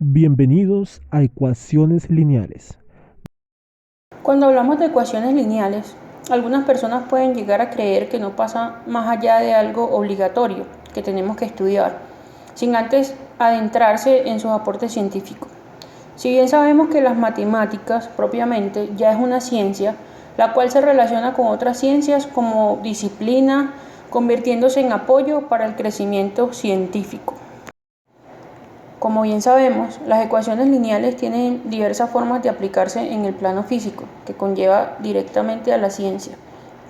Bienvenidos a Ecuaciones Lineales. Cuando hablamos de ecuaciones lineales, algunas personas pueden llegar a creer que no pasa más allá de algo obligatorio que tenemos que estudiar, sin antes adentrarse en sus aportes científicos. Si bien sabemos que las matemáticas propiamente ya es una ciencia, la cual se relaciona con otras ciencias como disciplina, convirtiéndose en apoyo para el crecimiento científico. Como bien sabemos, las ecuaciones lineales tienen diversas formas de aplicarse en el plano físico, que conlleva directamente a la ciencia.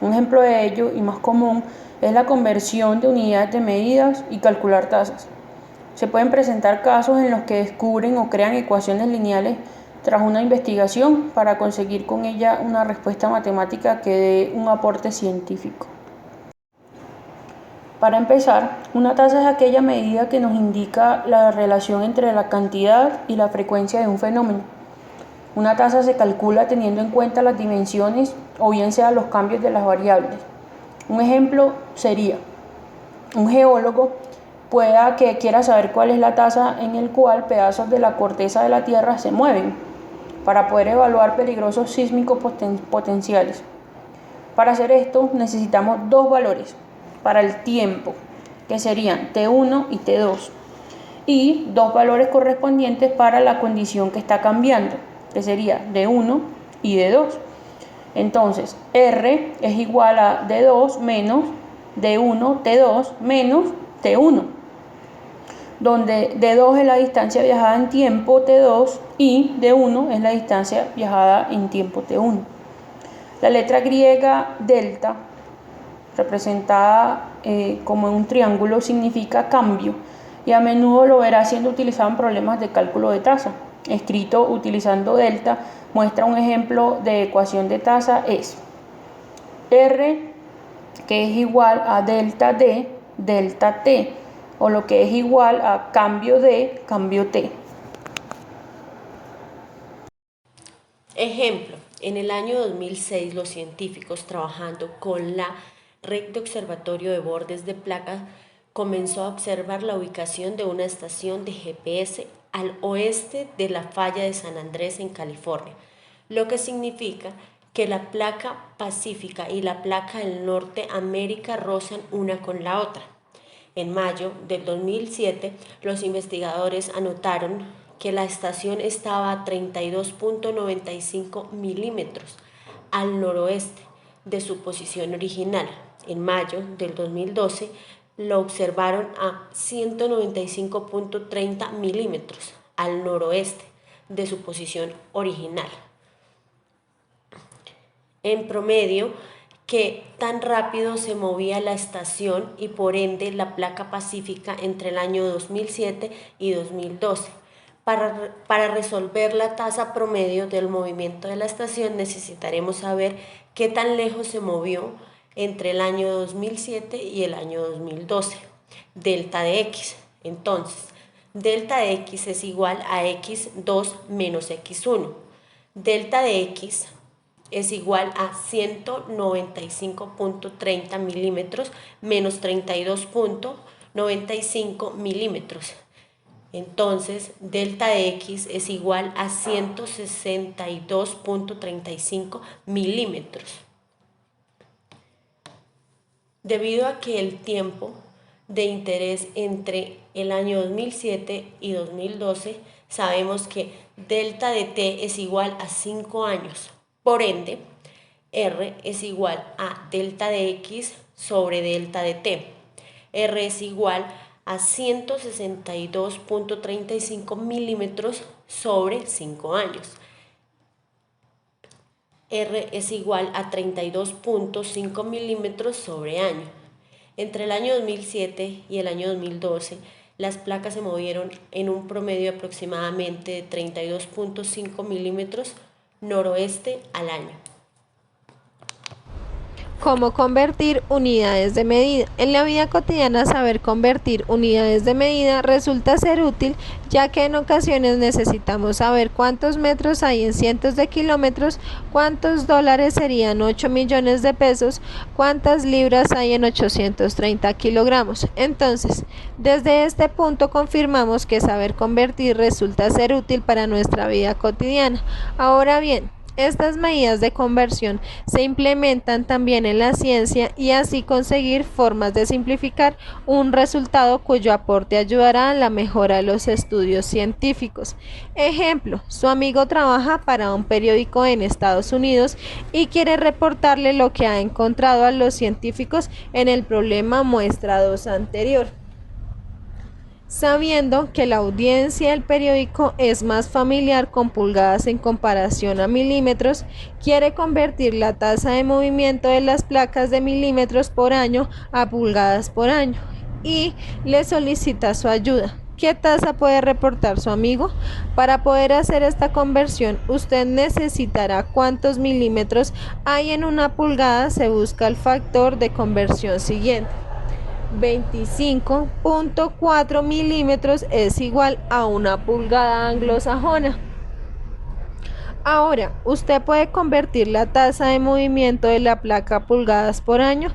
Un ejemplo de ello, y más común, es la conversión de unidades de medidas y calcular tasas. Se pueden presentar casos en los que descubren o crean ecuaciones lineales tras una investigación para conseguir con ella una respuesta matemática que dé un aporte científico. Para empezar, una tasa es aquella medida que nos indica la relación entre la cantidad y la frecuencia de un fenómeno. Una tasa se calcula teniendo en cuenta las dimensiones o bien sea los cambios de las variables. Un ejemplo sería, un geólogo pueda que quiera saber cuál es la tasa en el cual pedazos de la corteza de la Tierra se mueven para poder evaluar peligrosos sísmicos potenciales. Para hacer esto necesitamos dos valores para el tiempo, que serían T1 y T2, y dos valores correspondientes para la condición que está cambiando, que sería D1 y D2. Entonces, R es igual a D2 menos D1 T2 menos T1, donde D2 es la distancia viajada en tiempo T2 y D1 es la distancia viajada en tiempo T1. La letra griega delta, representada como en un triángulo, significa cambio y a menudo lo verá siendo utilizado en problemas de cálculo de tasa. Escrito utilizando delta, muestra un ejemplo de ecuación de tasa es R, que es igual a delta D, delta T, o lo que es igual a cambio D, cambio T. Ejemplo, en el año 2006 los científicos trabajando con la red de observatorio de bordes de placas comenzó a observar la ubicación de una estación de GPS al oeste de la falla de San Andrés en California, lo que significa que la placa pacífica y la placa del norte América rozan una con la otra. En mayo del 2007, los investigadores anotaron que la estación estaba a 32.95 milímetros al noroeste de su posición original. En mayo del 2012, lo observaron a 195.30 milímetros al noroeste de su posición original. En promedio, que tan rápido se movía la estación y por ende la placa pacífica entre el año 2007 y 2012. Para resolver la tasa promedio del movimiento de la estación necesitaremos saber qué tan lejos se movió entre el año 2007 y el año 2012. Delta de X. Entonces, delta de X es igual a X2 menos X1. Delta de X es igual a 195.30 milímetros menos 32.95 milímetros. Entonces, delta de X es igual a 162.35 milímetros. Debido a que el tiempo de interés entre el año 2007 y 2012, sabemos que delta de T es igual a 5 años. Por ende, R es igual a delta de X sobre delta de T. R es igual a 162.35 milímetros sobre 5 años. R es igual a 32.5 milímetros sobre año. Entre el año 2007 y el año 2012, las placas se movieron en un promedio aproximadamente de 32.5 milímetros noroeste al año. ¿Cómo convertir unidades de medida? En la vida cotidiana, saber convertir unidades de medida resulta ser útil, ya que en ocasiones necesitamos saber cuántos metros hay en cientos de kilómetros, cuántos dólares serían 8 millones de pesos, cuántas libras hay en 830 kilogramos. Entonces, desde este punto confirmamos que saber convertir resulta ser útil para nuestra vida cotidiana. Ahora bien, estas medidas de conversión se implementan también en la ciencia y así conseguir formas de simplificar un resultado cuyo aporte ayudará a la mejora de los estudios científicos. Ejemplo, su amigo trabaja para un periódico en Estados Unidos y quiere reportarle lo que ha encontrado a los científicos en el problema muestra 2 anterior. Sabiendo que la audiencia del periódico es más familiar con pulgadas en comparación a milímetros, quiere convertir la tasa de movimiento de las placas de milímetros por año a pulgadas por año y le solicita su ayuda. ¿Qué tasa puede reportar su amigo? Para poder hacer esta conversión, usted necesitará cuántos milímetros hay en una pulgada. Se busca el factor de conversión siguiente. 25.4 milímetros es igual a una pulgada anglosajona. Ahora, usted puede convertir la tasa de movimiento de la placa a pulgadas por año.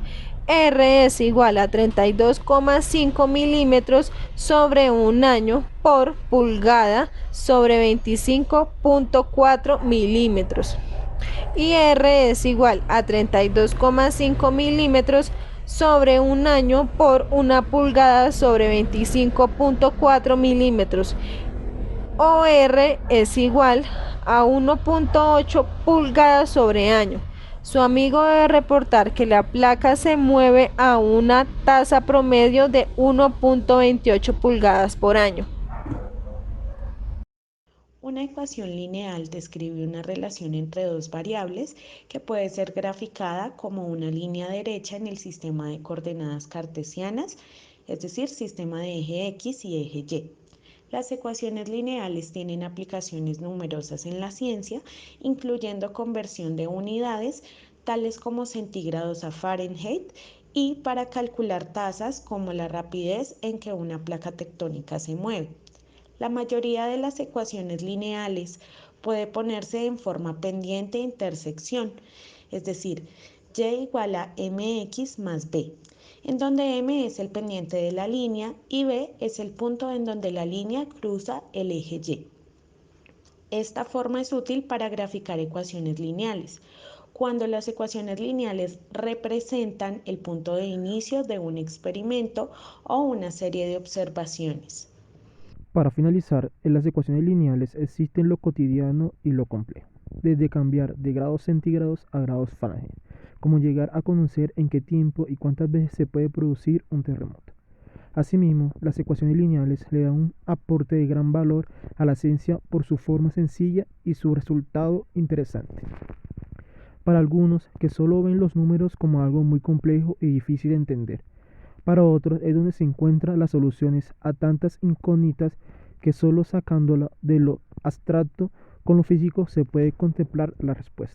R es igual a 32,5 milímetros sobre un año por pulgada sobre 25.4 milímetros. Y R es igual a 32,5 milímetros sobre un año por una pulgada sobre 25.4 milímetros. OR es igual a 1.8 pulgadas sobre año. Su amigo debe reportar que la placa se mueve a una tasa promedio de 1.28 pulgadas por año. Una ecuación lineal describe una relación entre dos variables que puede ser graficada como una línea derecha en el sistema de coordenadas cartesianas, es decir, sistema de eje X y eje Y. Las ecuaciones lineales tienen aplicaciones numerosas en la ciencia, incluyendo conversión de unidades, tales como centígrados a Fahrenheit, y para calcular tasas como la rapidez en que una placa tectónica se mueve. La mayoría de las ecuaciones lineales puede ponerse en forma pendiente e intersección, es decir, y igual a mx más b, en donde m es el pendiente de la línea y b es el punto en donde la línea cruza el eje y. Esta forma es útil para graficar ecuaciones lineales, cuando las ecuaciones lineales representan el punto de inicio de un experimento o una serie de observaciones. Para finalizar, en las ecuaciones lineales existen lo cotidiano y lo complejo, desde cambiar de grados centígrados a grados Fahrenheit, como llegar a conocer en qué tiempo y cuántas veces se puede producir un terremoto. Asimismo, las ecuaciones lineales le dan un aporte de gran valor a la ciencia por su forma sencilla y su resultado interesante. Para algunos que solo ven los números como algo muy complejo y difícil de entender, para otros es donde se encuentran las soluciones a tantas incógnitas que solo sacándola de lo abstracto con lo físico se puede contemplar la respuesta.